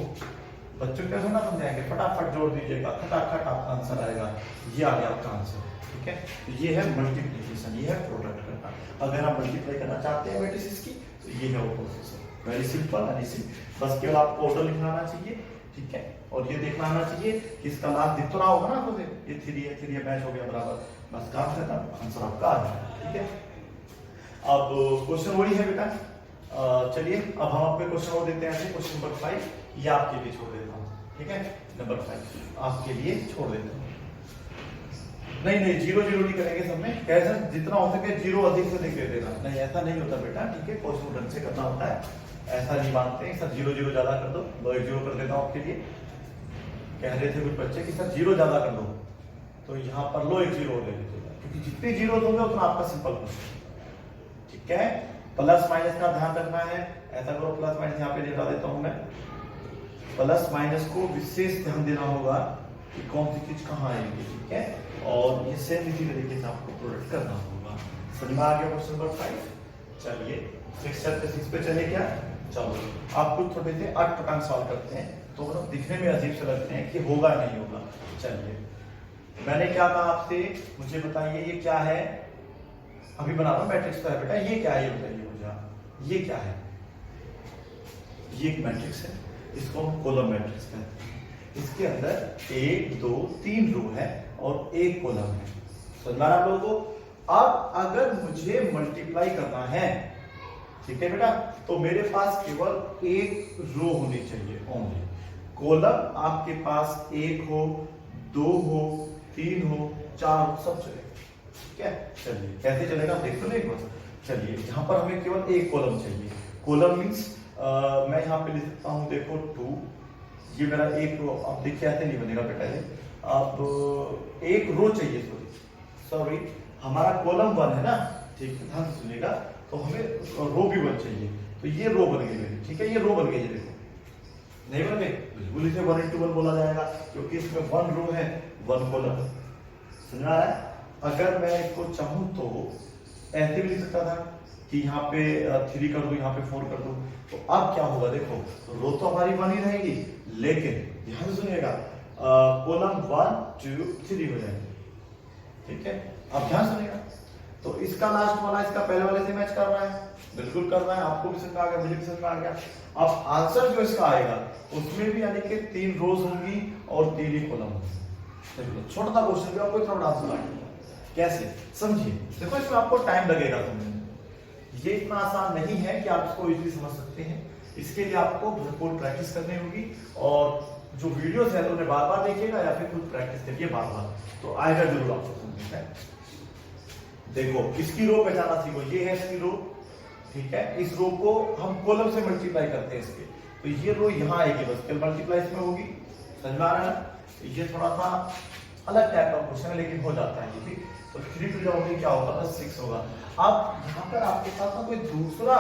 बच्चों को कैसे ना समझाएंगे, फटाफट जोड़ दीजिएगा, खटाखट आपका आंसर आएगा। ये आ गया आपका आंसर, ठीक है। तो ये है मल्टीप्लिकेशन, ये है प्रोडक्ट करना। अगर आप मल्टीप्लाई करना चाहते हैं मैट्रिसेस की तो ये है वो process, very simple and easy. बस केवल आपको ऑर्डर लिखना आना चाहिए, ठीक है, और ये देखना आना चाहिए कि इसका लास्ट दिख तो रहा होगा ना आपको, ये 3 है 3 मैच हो गया बराबर, बस काम खत्म, आंसर आपका आ गया, ठीक है। अब क्वेश्चन वही है बेटा। चलिए अब हम आपको क्वेश्चन और देते हैं, क्वेश्चन नंबर 5 ये आपके लिए छोड़ देता हूँ, ठीक है। नंबर 5 आपके लिए छोड़ देता हूँ। नहीं 0 0 नहीं करेंगे सब में, कैसे जितना हो सके 0 अधिक से अधिक दे देना, नहीं ऐसा नहीं होता बेटा, ठीक है। क्वेश्चन ढंग से करना होता है, ऐसा नहीं मानते हैं सर 0 0 ज्यादा कर दो, 0 कर देता हूँ आपके लिए। कह रहे थे कुछ बच्चे कि सर 0 ज्यादा कर दो, तो यहाँ पर लो 1 0 ले लीजिएगा, क्योंकि जितने 0 दोगे उतना आपका सिंपल क्वेश्चन, ठीक है। प्लस माइनस का ध्यान रखना है, ऐसा करो प्लस माइनस यहाँ पे लिखा देता हूं मैं, प्लस माइनस को विशेष ध्यान देना होगा कि कौन सी चीज कहाँ आएगी, ठीक है। और ये सेम इसी तरीके से आपको प्रोडक्ट करना होगा। समझ में आ गया क्वेश्चन नंबर 5। चलिए 6 पे चले क्या, चलो आप कुछ थोड़े से 8 पटांग सॉल्व करते हैं, तो मतलब दिखने में अजीब से लगते हैं कि होगा नहीं होगा। चलिए मैंने क्या कहा आपसे, मुझे बताइए ये क्या है, अभी बना रहा हूं मैट्रिक्स का है बेटा, ये क्या है ये बताइए मुझे, ये क्या है, ये एक मैट्रिक्स है, इसको हम कॉलम मैट्रिक्स कहते हैं। इसके अंदर 1 2 3 रो है और 1 कॉलम है, समझ में आ रहा आप लोगों को। अब अगर मुझे मल्टीप्लाई करना है, ठीक है बेटा, तो मेरे पास केवल 1 रो होनी चाहिए ओनली। कॉलम आपके पास 1 हो 2 हो 3 हो 4 हो, सब चलेगा, ठीक है। चलिए कैसे चलेगा देख तो नहीं बस। चलिए यहाँ पर हमें केवल 1 कॉलम चाहिए, कॉलम मीन्स मैं यहाँ पे लिख सकता हूँ, देखो 2, ये मेरा 1 रो, अब देखिए ऐसे नहीं बनेगा बेटा ये, अब 1 रो चाहिए, सॉरी हमारा कॉलम 1 है ना, ठीक है, ध्यान से सुनिएगा, तो हमें रो भी 1 चाहिए, तो ये रो बन गई मेरी, ठीक है, ये रो बन गई है, देखो नहीं बन गई, बिल्कुल इसे 1 into 1 बोला जाएगा, क्योंकि इसमें 1 रो है 1 कॉलम, समझ रहा है। अगर मैं इसको चाहूं तो ऐसे भी लिख सकता था कि यहाँ पे 3 कर दूं, यहाँ पे 4 कर दूं, तो अब क्या होगा देखो, रो तो हमारी 1 ही रहेगी, लेकिन ध्यान सुनिएगा कॉलम 1 2 3 हो जाएंगे, ठीक है। अब ध्यान सुनिएगा, तो इसका लास्ट वाला इसका पहले वाले से मैच कर रहा है, बिल्कुल कर रहा है, आपको भी समझ में आ गया, मुझे भी समझ में आ गया। अब आंसर जो इसका आएगा उसमें भी यानी कि 3 रोज होंगी और 3 ही कॉलम होंगे। छोटा सा क्वेश्चन भी आपको थोड़ा आंसर आएगा, कैसे समझिए, देखो इसमें आपको टाइम लगेगा समझने में, ये इतना आसान नहीं है कि आप इसको इजीली समझ सकते हैं, इसके लिए आपको भरपूर प्रैक्टिस करनी होगी, और जो वीडियोस है तो उन्हें बार बार देखिएगा या फिर खुद प्रैक्टिस करिए बार बार, तो आएगा जरूर आपको समझ में। देखो इसकी रो पहचाना सीखो, ये है इसकी रो, ठीक है, इस रो को हम कॉलम से मल्टीप्लाई करते हैं इसके, तो ये रो यहाँ आएगी, बस कल मल्टीप्लाई इसमें होगी, समझ में आ रहा है। ये थोड़ा सा अलग टाइप का क्वेश्चन है लेकिन हो जाता है ये भी। तो 3 टू जाओगे क्या होगा, बस 6 होगा। अब यहाँ पर आपके पास ना कोई दूसरा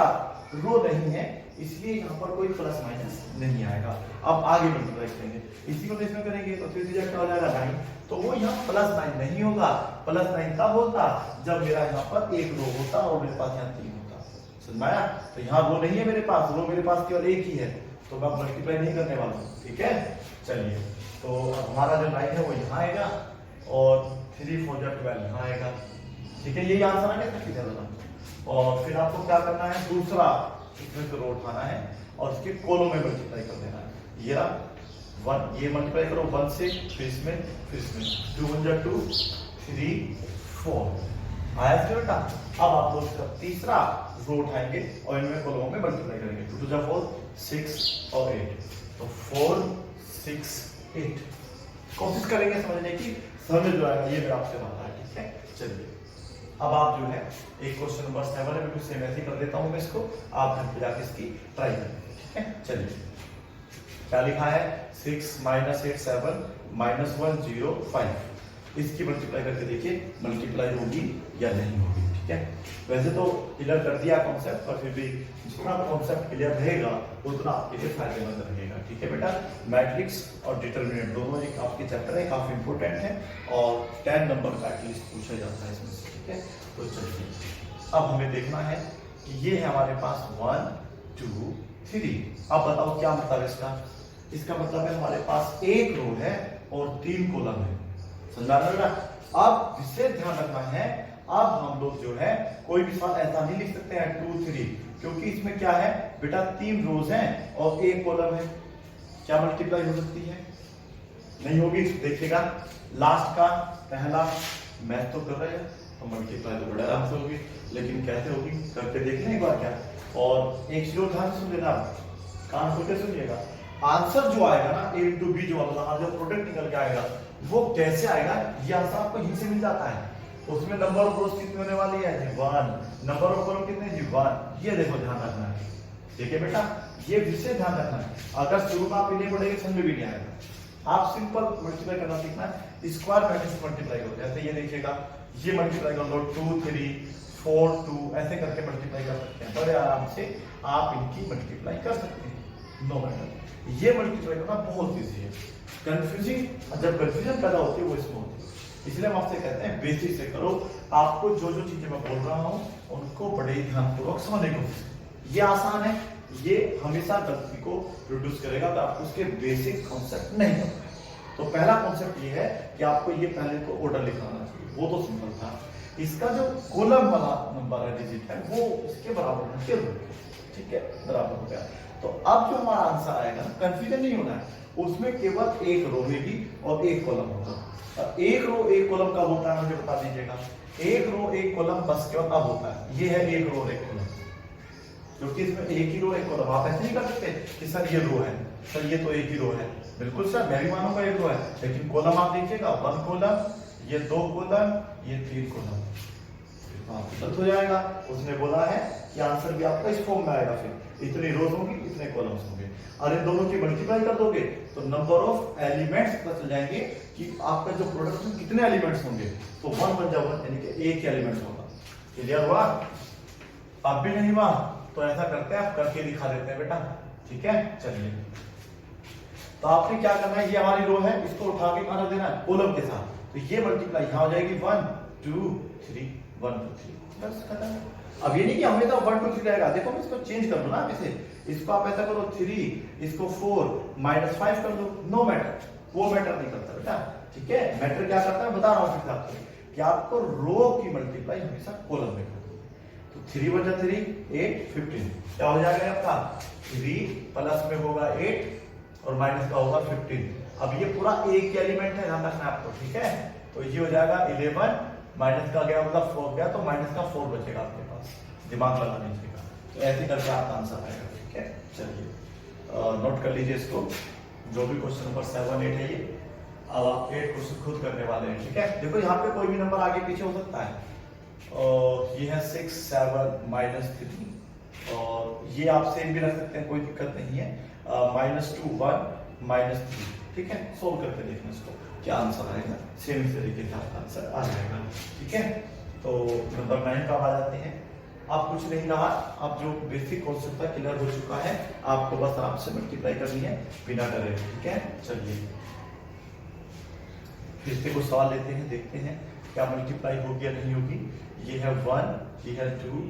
रो नहीं है, इसलिए यहाँ पर कोई प्लस माइनस नहीं आएगा। अब आगे मल्टीप्लाई करेंगे, इसी को इसमें करेंगे तो 3 क्या हो जाएगा 9, तो वो यहाँ प्लस 9 नहीं होगा, प्लस 9 तब होता जब मेरा यहाँ पर 1 रो होता और मेरे पास यहाँ 3 होता, समझ में आया। तो यहाँ रो नहीं है मेरे पास, रो मेरे पास केवल 1 ही है, तो मैं मल्टीप्लाई नहीं करने वाला हूँ, ठीक है। चलिए तो हमारा जो 9 है वो यहाँ आएगा और 3 4 12 यहाँ आएगा, ठीक है, यही आंसर आ गया, कितना और फिर आपको क्या करना है, दूसरा इसमें से रो उठाना है और इसके कॉलम में मल्टीप्लाई कर देना है। ये रहा 1, ये मल्टीप्लाई करो 1 से, फिर इसमें 2 1 जा 2 3 4 आया फिर बेटा। अब आप लोग इसका तीसरा रो उठाएंगे और इनमें कॉलमों में मल्टीप्लाई करेंगे। 2 2 जा 4 6 और 8, तो 4 6 8। कोशिश करेंगे समझने की, समझ जो आएगा ये मेरा आपसे बात है, ठीक है। चलिए अब आप जो है एक क्वेश्चन नंबर 7 है, बिल्कुल सेम ऐसे ही कर देता हूं मैं इसको, आप घर पे जाके इसकी ट्राई करेंगे, ठीक है। चलिए क्या लिखा है, 6 - 8 7 -1 0 5। इसकी मल्टीप्लाई करके देखिए मल्टीप्लाई होगी या नहीं होगी, ठीक है। वैसे तो क्लियर कर दिया कॉन्सेप्ट, पर फिर भी जितना कॉन्सेप्ट क्लियर रहेगा उतना आपके लिए फायदेमंद रहेगा, ठीक है बेटा। मैट्रिक्स और डिटरमिनेंट दोनों एक आपके चैप्टर है, काफी इंपॉर्टेंट है और 10 नंबर का एटलीस्ट पूछा जाता है इसमें से, ठीक है। तो चलिए अब हमें देखना है कि ये है हमारे पास 1 2 3। अब बताओ क्या मतलब है इसका। इसका मतलब है हमारे पास एक रो है और 3 कॉलम है, समझा रहे हो। अब विशेष ध्यान रखना है, अब हम लोग जो है कोई भी सवाल ऐसा नहीं लिख सकते हैं 2 3, क्योंकि इसमें क्या है बेटा 3 रोज हैं और एक कॉलम है। क्या मल्टीप्लाई हो सकती है? नहीं होगी। देखिएगा लास्ट का पहला मैथ तो कर रहे हैं तो मल्टीप्लाई तो बड़ा आराम से होगी, लेकिन कैसे होगी करके देखना एक बार क्या। और एक चीज ध्यान से सुन लेना, कान खोल के सुनिएगा। आंसर जो आएगा ना a into b, जो जो प्रोडक्ट निकल के आएगा वो कैसे आएगा, ये आंसर आपको यहीं से मिल जाता है। उसमें नंबर ऑफ रोज कितनी होने वाली है जी 1, नंबर ऑफ कॉलम कितने जी 1। ये देखो ध्यान रखना है, देखिए बेटा ये विषय ध्यान रखना है। अगर शुरू में आप इन्हें पढ़ेंगे समझ में भी नहीं आएगा। आप सिंपल मल्टीप्लाई करना सीखना है, स्क्वायर मैट्रिक्स मल्टीप्लाई करो। जैसे ये देखिएगा, ये मल्टीप्लाई कर लो 2 3 4 2, ऐसे करके मल्टीप्लाई कर सकते हैं, बड़े आराम से आप इनकी मल्टीप्लाई कर सकते हैं, नो मैटर। ये मल्टीप्लाई करना बहुत ईजी है। कंफ्यूजिंग, जब कंफ्यूजन पैदा होती है वो इसमें होती है, इसलिए हम आपसे कहते हैं बेसिक से करो। आपको जो जो चीजें मैं बोल रहा हूँ उनको बड़े ध्यानपूर्वक समझने को, ये आसान है, ये हमेशा गलती को रिड्यूस करेगा तो आपको उसके बेसिक कॉन्सेप्ट नहीं पता है। तो पहला कॉन्सेप्ट ये है कि आपको ये पहले को ऑर्डर लिखाना चाहिए, वो तो सिंपल था। इसका जो कॉलम वाला नंबर है, डिजिट है, वो इसके बराबर होना चाहिए, ठीक है, बराबर हो गया। तो अब जो हमारा आंसर आएगा, कंफ्यूजन नहीं होना है, उसमें केवल एक रो होगी और एक कॉलम होगा। एक रो एक कॉलम कब होता है मुझे बता दीजिएगा। एक रो एक कॉलम बस केवल अब होता है। ये है एक रो और एक कॉलम, क्योंकि इसमें एक ही रो एक कॉलम। आप ऐसे नहीं कर सकते कि सर ये रो है, सर ये तो एक ही रो है। बिल्कुल सर, मैं भी मानूंगा एक रो है, लेकिन कॉलम आप देखिएगा 1 कॉलम, ये 2 कॉलम, ये 3 कॉलम, गलत हो जाएगा। उसने बोला है कि आंसर भी आपका इस फॉर्म में आएगा, फिर इतनी रोज होंगी इतने कॉलम्स होंगे, और इन दोनों की मल्टीप्लाई कर दोगे तो नंबर ऑफ एलिमेंट्स पता चल जाएंगे कि आपका जो प्रोडक्ट में कितने एलिमेंट्स होंगे। तो 1 बन जाओ 1, यानी कि एक एलिमेंट होगा। क्लियर हुआ? अब भी नहीं हुआ तो ऐसा करते हैं, आप करके दिखा देते हैं बेटा, ठीक है। चलिए तो आपने क्या करना है, ये हमारी रो है, इसको उठा के कहां रख देना है, कॉलम के साथ। तो ये मल्टीप्लाई यहां हो जाएगी 1 2 3 1 2 3, बस खत्म। अब ये नहीं कि हमें तो 1 2 3 रहेगा, देखो मैं इसको चेंज कर दूं ना, इसे इसको आप ऐसा करो 3, इसको 4 -5 कर दो, नो मैटर, वो मैटर नहीं करता बेटा, ठीक है। मैटर क्या करता है बता रहा हूं फिर आपको, कि आपको रो की मल्टीप्लाई हमेशा कॉलम में करनी है। तो 3 × 3 8 15, क्या हो जाएगा आपका 3 प्लस में होगा 8 और माइनस का होगा 15। अब ये पूरा एक एलिमेंट है, ध्यान रखना आपको, ठीक है। तो ये हो जाएगा 11, माइनस का गया मतलब 4 गया, तो माइनस का 4 बचेगा आपके पास, दिमाग लगा लीजिएगा। तो ऐसे करके आपका आंसर आएगा, ठीक है। चलिए नोट कर लीजिए इसको, जो भी क्वेश्चन नंबर 7 8 है ये, अब आप 8 क्वेश्चन खुद करने वाले हैं, ठीक है। देखो यहाँ पे कोई भी नंबर आगे पीछे हो सकता है, और ये है 6 7 -3, और ये आप सेम भी रख सकते हैं, कोई दिक्कत नहीं है, -2 1 -3, ठीक है। सोल्व करके देखना इसको क्या आंसर आएगा, सेम इस तरीके से आपका आंसर आ जाएगा, ठीक है। तो नंबर 9 का आ जाते हैं। अब कुछ नहीं रहा, अब जो बेसिक कॉन्सेप्ट था क्लियर हो चुका है, आपको बस आराम से मल्टीप्लाई करनी है बिना डरे, ठीक है। चलिए फिर से कुछ सवाल लेते हैं, देखते हैं क्या मल्टीप्लाई होगी या नहीं होगी। ये है 1, ये है 2,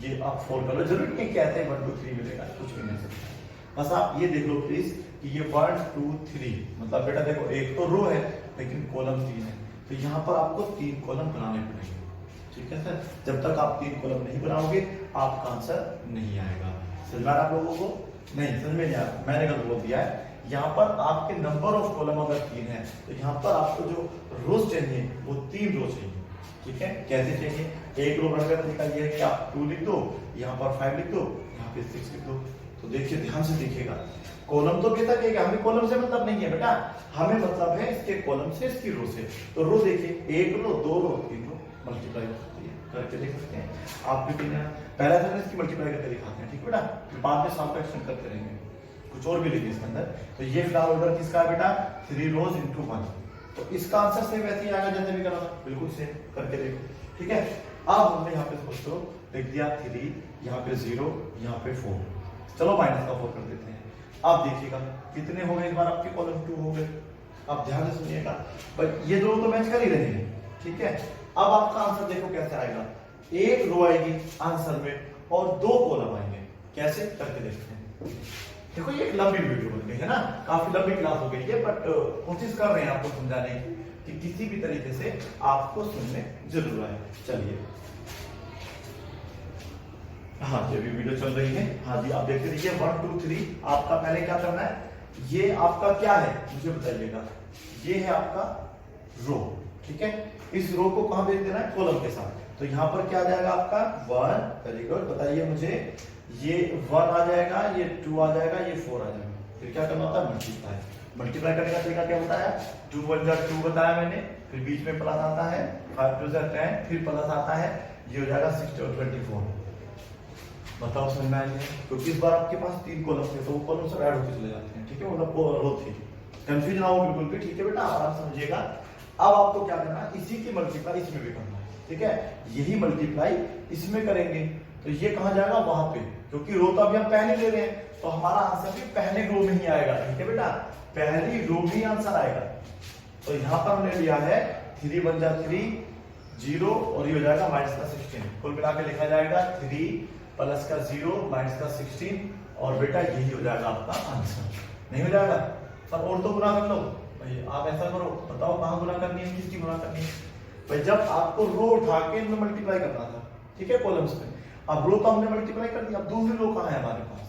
ये आप 4 कर लो, जरूरी नहीं कहते हैं 1 2 3 मिलेगा, कुछ भी मिल सकता है। बस आप ये देख लो प्लीज कि ये 1 2 3, मतलब बेटा देखो एक तो रो है लेकिन कॉलम 3 है, तो यहाँ पर आपको 3 कॉलम बनाने पड़ेंगे, ठीक है सर, जब तक आप 3 कॉलम नहीं बनाओगे आपका आंसर नहीं आएगा। समझ में आ रहा आप लोगों को? नहीं समझ में नहीं आया, मैंने गलत बोल दिया है। यहाँ पर आपके नंबर ऑफ कॉलम अगर 3 है तो यहाँ पर आपको जो रोज चाहिए वो 3 रो चाहिए। ठीक है, कैसे चाहिए? एक रो बनकर तरीका ये है कि आप 2 लिख दो, यहाँ पर 5 लिख दो, यहाँ पे 6 लिख दो। तो देखिए ध्यान से देखिएगा, कॉलम तो कितना है, हमें कॉलम से मतलब नहीं है बेटा, हमें मतलब है इसके कॉलम से, इसकी रो से। तो रो देखिए, 1 रो 2 रो 3 रो मल्टीप्लाई करके देख सकते हैं आप भी। पहला था इसकी मल्टीप्लाई करके दिखाते हैं, ठीक बेटा, बाद में सॉल्व एक्शन करते रहेंगे, कुछ और भी लिखिए इसके अंदर। तो ये फ्लावर ऑर्डर किसका है बेटा? 3 रोज इनटू 1। तो इसका आंसर सेम वैसे ही आएगा जैसे भी करा था, बिल्कुल सेम करके देखो। ठीक है, अब हमने यहाँ पे सोचो लिख दिया 3, यहाँ पे 0, यहाँ पे 4। चलो माइनस का 4 कर देते हैं। अब देखिएगा कितने हो गए इस बार आपके कॉलम 2 हो गए। अब ध्यान से सुनिएगा भाई, ये दोनों तो मैच कर ही रहे हैं। ठीक है, अब आपका आंसर देखो कैसे आएगा, 1 रो आएगी आंसर में और 2 कॉलम आएंगे। कैसे करके देखते हैं। देखो ये एक लंबी वीडियो बन गई है ना, काफी लंबी क्लास हो गई है, बट कोशिश कर रहे हैं आपको समझाने की कि किसी भी तरीके से आपको सुनने जरूर आए। चलिए, हाँ ये भी वीडियो चल रही है। हाँ जी, आप देखते रहिए। 1 2 3 आपका पहले क्या करना है, ये आपका क्या है मुझे बताइएगा। ये है आपका रो, ठीक है। इस रो को कहां भेज देना है? कॉलम के साथ। तो यहाँ पर क्या आ जाएगा आपका 1, वेरी गुड, बताइए मुझे। ये 1 आ जाएगा, ये 2 आ जाएगा, ये 4 आ जाएगा। फिर क्या करना होता है? मल्टीप्लाई। मल्टीप्लाई करने का तरीका क्या बताया? 2 1 जा 2 बताया मैंने, फिर बीच में प्लस आता है, 5 2 जा 10, फिर प्लस आता है, ये हो जाएगा 60 और 24। बताओ समझ में आएगा? क्योंकि इस बार आपके पास 3 कॉलम थे तो वो कॉलम सब ऐड होते चले जाते हैं। ठीक है, मतलब वो रो थी, कंफ्यूज ना हो बिल्कुल भी। ठीक है बेटा, आराम समझिएगा। अब आपको क्या करना है, इसी की मल्टीप्लाई इसमें भी करना है। ठीक है, यही मल्टीप्लाई इसमें करेंगे तो ये कहां जाएगा? वहां पे, क्योंकि रो तो अभी हम पहले ले रहे हैं तो हमारा आंसर भी पहले रो में ही आएगा। ठीक है बेटा, पहली रो में ही आंसर आएगा। तो यहां पर हमने लिया है 3 1 जा 3 0 और ये हो जाएगा माइनस का 16। कुल मिला के लिखा जाएगा 3 प्लस का 0 माइनस का 16 और बेटा यही हो जाएगा आपका आंसर। नहीं हो जाएगा? सब और तो गुना कर लो भाई, आप ऐसा करो, बताओ कहां गुना करनी है, किसकी गुना करनी है भाई? जब आपको रो उठा के इनमें मल्टीप्लाई करना था, ठीक है, कॉलम्स में। अब रो तो हमने मल्टीप्लाई कर दिया, अब दूसरी रो कहां है हमारे पास?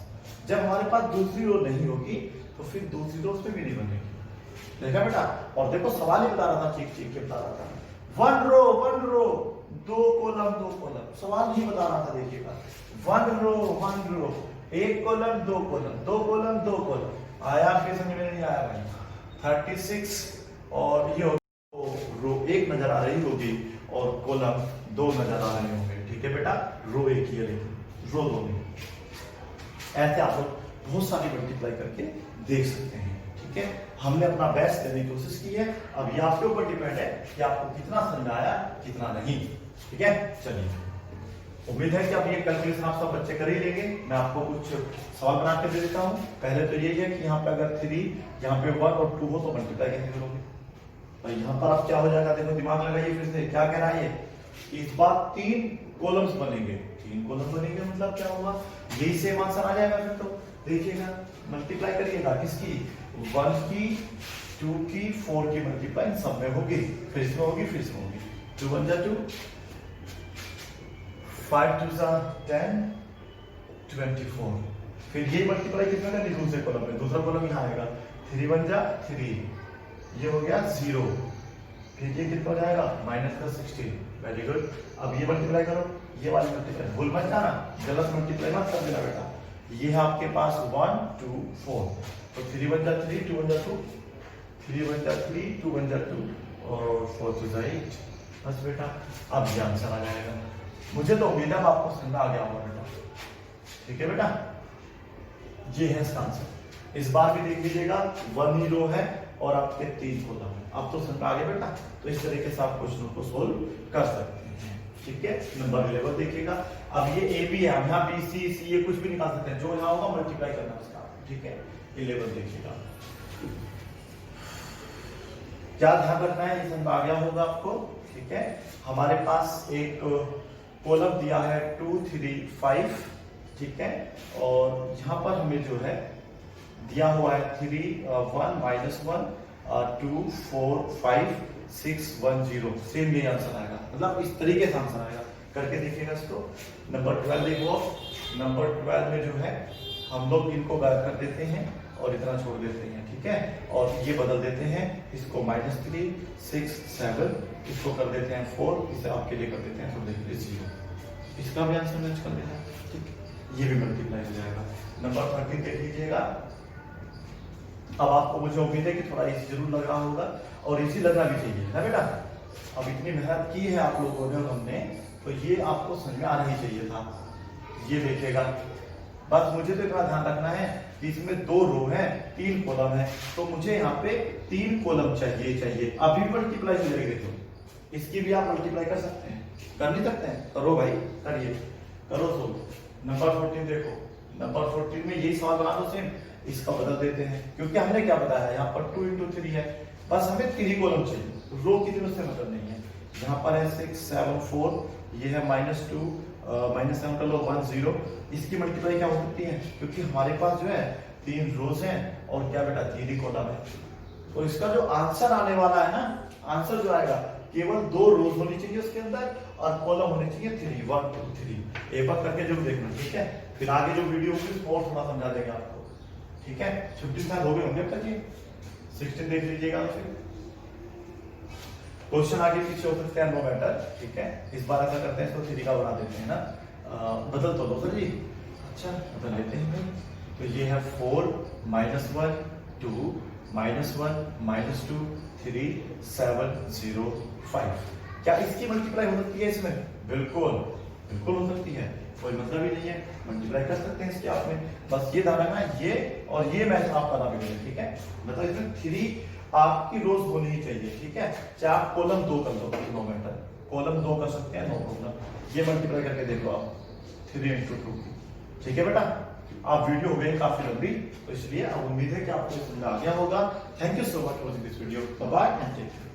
जब हमारे पास दूसरी रो नहीं होगी तो फिर दूसरी रो उसमें भी नहीं बनेगी। देखा बेटा? और देखो सवाल ही बता रहा था, चीख चीख के बता रहा था, 1 रो 2 कॉलम 2 कॉलम, सवाल नहीं बता रहा था। देखिएगा 1 रो 1 कॉलम 2 कॉलम 2 कॉलम 2 कॉलम आया, आपके समझ में नहीं आया भाई? 36 और ये रो 1 नजर आ रही होगी और कॉलम 2 नजर आ रहे होंगे। ठीक है बेटा, रो 1 ही है लेकिन रो 2 नहीं। ऐसे आप लोग बहुत सारी मल्टीप्लाई करके देख सकते हैं। ठीक है, हमने अपना बेस्ट करने की कोशिश की है। अब ये आपके ऊपर डिपेंड है कि आपको कितना समझ आया कितना नहीं। ठीक है, चलिए, उम्मीद है कि अब ये कैलकुलेशन आप सब बच्चे कर ही लेंगे। मैं आपको कुछ सवाल बना के दे देता हूँ। पहले तो यही है कि यहाँ पे अगर 3, यहाँ पे 1 और 2 हो तो मल्टीप्लाई कैसे करोगे भाई? यहाँ पर आप क्या हो जाएगा, देखो दिमाग लगाइए फिर से। क्या कह रहा है ये? इस बार 3 कॉलम्स बनेंगे। 3 कॉलम बनेंगे मतलब क्या होगा? यही सेम आंसर आ जाएगा फिर तो। देखिएगा, मल्टीप्लाई करिएगा किसकी? 1 की, 2 की, 4 की मल्टीप्लाई सब में होगी, फिर इसमें होगी, फिर इसमें होगी। 2 1 जा 2, 5 2 जा 10, 24। फिर ये मल्टीप्लाई किसमें करनी? दूसरे कॉलम में। दूसरा कॉलम यहाँ आएगा, 3 1 जा 3, ये हो गया 0। फिर ये कितना हो जाएगा? माइनस का 16। Very good. अब ये मल्टीप्लाई करो, ये वाली मल्टीप्लाई भूल मत जाना, गलत मल्टीप्लाई मत कर देना बेटा। ये है आपके पास 1 2 4, तो 3 1 जा 3, 2 1 जा 2, 3 1 जा 3, 2 1 जा 2 और 4 2 जा 8। बस बेटा, अब ये आंसर आ जाएगा। मुझे तो उम्मीद है आपको समझ आ गया होगा बेटा। ठीक है बेटा, ये है इसका आंसर। इस बार भी देख लीजिएगा, 1 ही रो है और आपके 3 कॉलम है। अब तो समझ आ गया बेटा। तो इस तरीके से आप क्वेश्चन को सोल्व कर सकते हैं। ठीक है, नंबर 11 देखिएगा। अब ये ए बी है, हम यहाँ बी सी सी ये कुछ भी निकाल सकते हैं, जो यहाँ होगा मल्टीप्लाई करना उसका। ठीक है, 11 देखिएगा। क्या ध्यान रखना है, ये समझ आ गया होगा आपको। ठीक है, हमारे पास एक कॉलम दिया है 2 3 5। ठीक है, और यहाँ पर हमें जो है दिया हुआ है 3 1 -1 2 4 5 6 1 0, सेम यही आंसर आएगा, मतलब इस तरीके से आंसर आएगा। करके देखिएगा इसको। नंबर 12 देखो, नंबर 12 में जो है हम लोग इनको गायब कर देते हैं और इतना छोड़ देते हैं, ठीक है, और ये बदल देते हैं, इसको -3 6 7, इसको कर देते हैं 4, इसे आपके लिए कर देते हैं तो देखिए 0, इसका भी आंसर मैच कर देना, ठीक, ये भी मल्टीप्लाई हो जाएगा। नंबर 13 देख लीजिएगा। अब आपको मुझे उम्मीद है कि थोड़ा इजी जरूर लग रहा होगा और इजी लगना भी चाहिए ना बेटा। अब इतनी मेहनत की है आप लोगों ने और हमने, तो ये आपको समझ में आना ही चाहिए था। ये देखिएगा, बस मुझे तो इतना ध्यान रखना है कि इसमें 2 रो है 3 कॉलम है, तो मुझे यहाँ पे 3 कॉलम चाहिए। अभी मल्टीप्लाई हो जाएगी, देखो इसकी भी आप मल्टीप्लाई कर सकते हैं, कर नहीं सकते हैं, करो भाई, करिए, करो। तो नंबर 14 देखो, नंबर 14 में यही सवाल बना दो सेम, इसका बदल देते हैं, क्योंकि हमने क्या बताया यहाँ पर 2 × 3 है, बस हमें 3 कॉलम चाहिए, रो कितनी उससे मतलब नहीं है। यहाँ पर है 6 7 4, ये है -2 -7 कर लो 1 0, इसकी मल्टीप्लाई क्या हो सकती है, क्योंकि हमारे पास जो है 3 रोज हैं और क्या बेटा 3 कॉलम है, तो इसका जो आंसर आने वाला है ना, आंसर जो आएगा केवल 2 रोज होनी चाहिए उसके अंदर और कॉलम होने चाहिए 3 1 2 3। एक बार करके जरूर देखना, ठीक है, फिर आगे जो वीडियो होगी और थोड़ा समझा देंगे आपको, ठीक है। 50 साल हो गए होंगे अब तक, ये 16 देख लीजिएगा। फिर क्वेश्चन आगे पीछे हो सकते हैं, नो मैटर, ठीक है। इस बार ऐसा करते हैं, इसको 3 का बना देते हैं ना, बदल तो लो सर जी, अच्छा बदल लेते हैं। तो ये है 4 -1 2 -1 -2 3 7 0 5। क्या इसकी मल्टीप्लाई हो सकती है इसमें? बिल्कुल बिल्कुल हो सकती है, कोई मतलब ही नहीं है, मल्टीप्लाई कर सकते हैं इसके आप में। बस ये ध्यान रखना, ये और ये मैच आप बना भी, ठीक है, मतलब इसमें 3 आपकी रोज होनी ही चाहिए, ठीक है, चाहे आप कॉलम 2 कर लो, नो मैटर, कॉलम 2 कर सकते हैं, नो प्रॉब्लम। ये मल्टीप्लाई करके देखो आप 3 × 2, ठीक है बेटा। आप वीडियो हो गई काफी लंबी, तो इसलिए अब उम्मीद है कि आपको समझ आ गया होगा। Thank you so much for this video, bye bye and take care.